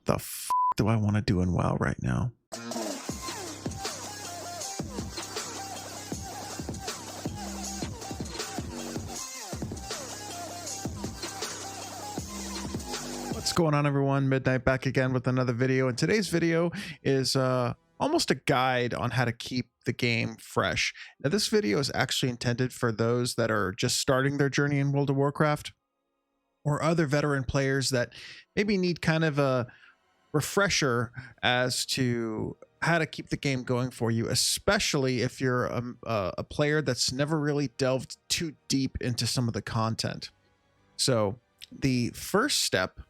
the f do I want to do in WoW right now? What's going on, everyone? Midnyte back again with another video, and today's video is almost a guide on how to keep the game fresh. Now, this video is actually intended for those that are just starting their journey in World of Warcraft, or other veteran players that maybe need kind of a refresher as to how to keep the game going for you, especially if you're a player that's never really delved too deep into some of the content. So the first step,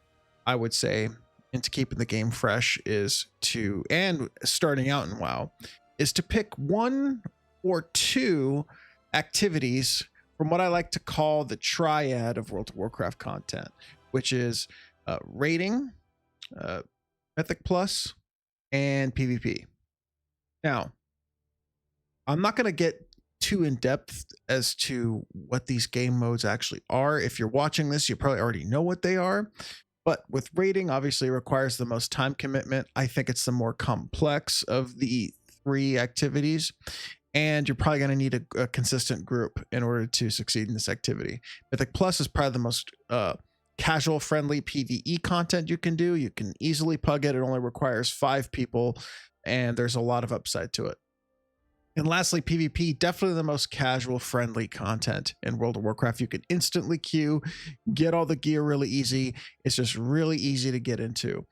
I would say, into keeping the game fresh is to, and starting out in WoW, is to pick one or two activities from what I like to call the Triad of World of Warcraft content, which is raiding, Mythic Plus, and PvP. Now, I'm not going to get too in depth as to what these game modes actually are. If you're watching this, you probably already know what they are. But with raiding, obviously it requires the most time commitment. I think it's the more complex of the three activities. And you're probably going to need a consistent group in order to succeed in this activity. Mythic Plus is probably the most casual friendly PvE content you can do. You can easily pug it. It only requires 5 people, and there's a lot of upside to it. And lastly, PvP, definitely the most casual friendly content in World of Warcraft. You can instantly queue, get all the gear really easy. It's just really easy to get into.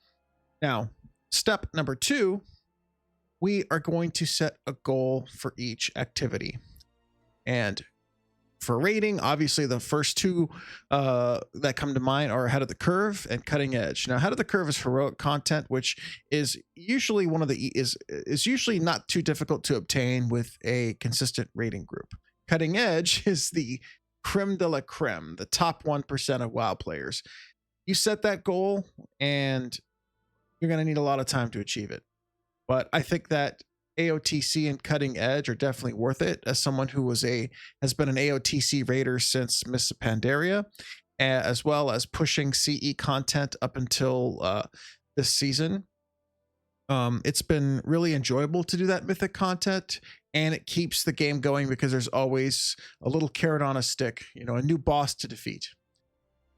Now, step number 2, we are going to set a goal for each activity. And for raiding, obviously the first two that come to mind are Ahead of the Curve and Cutting Edge. Now, Ahead of the Curve is heroic content, which is usually is usually not too difficult to obtain with a consistent raiding group. Cutting Edge is the creme de la creme, the top 1% of WoW players. You set that goal, and you're going to need a lot of time to achieve it. But I think that AOTC and Cutting Edge are definitely worth it. As someone who has been an AOTC raider since Mists of Pandaria, as well as pushing CE content up until this season, it's been really enjoyable to do that Mythic content, and it keeps the game going because there's always a little carrot on a stick, a new boss to defeat.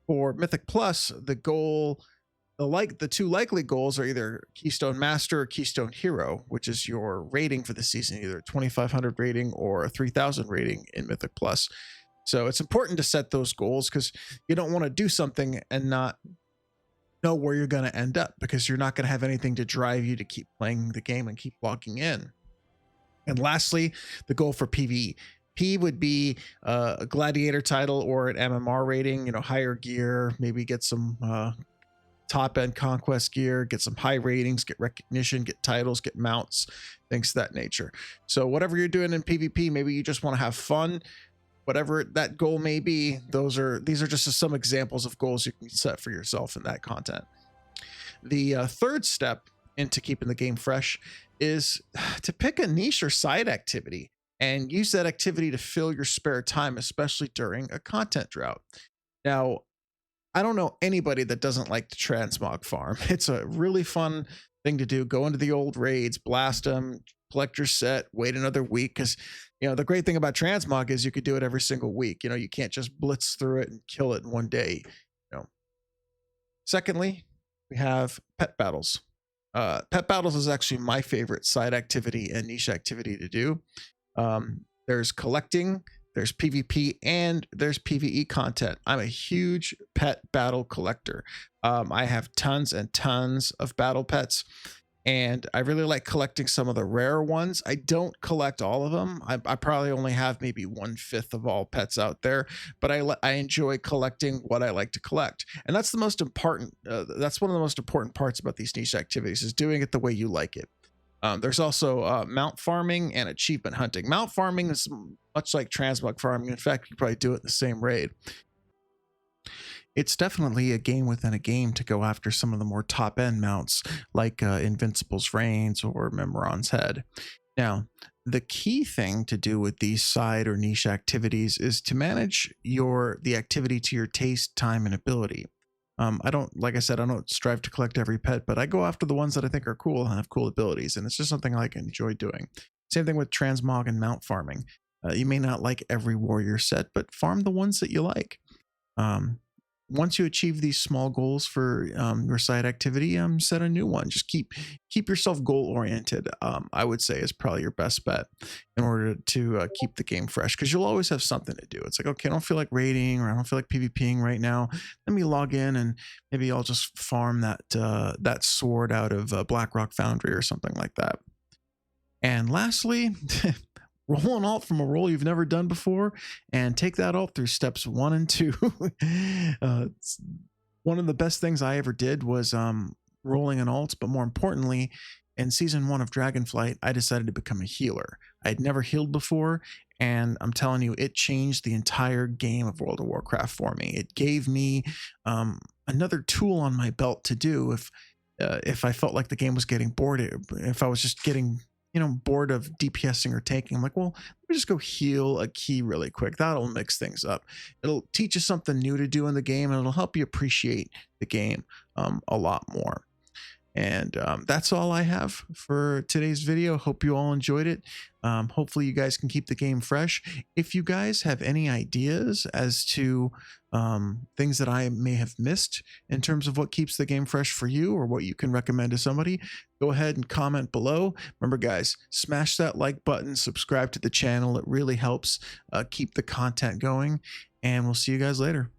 For Mythic Plus, the goal, the two likely goals are either Keystone Master or Keystone Hero, which is your rating for the season, either 2,500 rating or a 3,000 rating in Mythic Plus. So it's important to set those goals because you don't want to do something and not know where you're going to end up, because you're not going to have anything to drive you to keep playing the game and keep logging in. And lastly, the goal for PvE would be a Gladiator title or an MMR rating, higher gear, maybe get some top end conquest gear, get some high ratings, get recognition, get titles, get mounts, things of that nature. So whatever you're doing in PvP, maybe you just want to have fun, whatever that goal may be. These are just some examples of goals you can set for yourself in that content. The third step into keeping the game fresh is to pick a niche or side activity and use that activity to fill your spare time, especially during a content drought. Now, I don't know anybody that doesn't like to transmog farm. It's a really fun thing to do. Go into the old raids, blast them, collect your set, wait another week. Because, the great thing about transmog is you could do it every single week. You can't just blitz through it and kill it in one day. Secondly, we have pet battles. Pet battles is actually my favorite side activity and niche activity to do. There's collecting, there's PvP, and there's PvE content. I'm a huge pet battle collector. I have tons and tons of battle pets, and I really like collecting some of the rare ones. I don't collect all of them. I probably only have maybe 1/5 of all pets out there, but I enjoy collecting what I like to collect. And that's the most important. That's one of the most important parts about these niche activities, is doing it the way you like it. There's also mount farming and achievement hunting. Mount farming is much like transmog farming. In fact, you probably do it in the same raid. It's definitely a game within a game to go after some of the more top end mounts like Invincible's Reigns or Memoron's Head. Now, the key thing to do with these side or niche activities is to manage the activity to your taste, time, and ability. I don't, like I said, I don't strive to collect every pet, but I go after the ones that I think are cool and have cool abilities, and it's just something I like enjoy doing. Same thing with transmog and mount farming. You may not like every warrior set, but farm the ones that you like. Um, Once you achieve these small goals for your side activity, set a new one. Just keep yourself goal oriented. I would say is probably your best bet in order to keep the game fresh, because you'll always have something to do. It's like, okay, I don't feel like raiding, or I don't feel like PvPing right now. Let me log in and maybe I'll just farm that sword out of Blackrock Foundry or something like that. And lastly, roll an alt from a role you've never done before, and take that alt through steps 1 and 2. One of the best things I ever did was rolling an alt, but more importantly, in season 1 of Dragonflight, I decided to become a healer. I had never healed before, and I'm telling you, it changed the entire game of World of Warcraft for me. It gave me another tool on my belt to do if I felt like the game was getting bored, if I was just getting bored of DPSing or tanking. I'm like, well, let me just go heal a key really quick. That'll mix things up. It'll teach you something new to do in the game, and it'll help you appreciate the game a lot more. And that's all I have for today's video. Hope you all enjoyed it. Hopefully you guys can keep the game fresh. If you guys have any ideas as to things that I may have missed in terms of what keeps the game fresh for you, or what you can recommend to somebody, go ahead and comment below. Remember, guys, smash that like button, subscribe to the channel. It really helps keep the content going, and we'll see you guys later.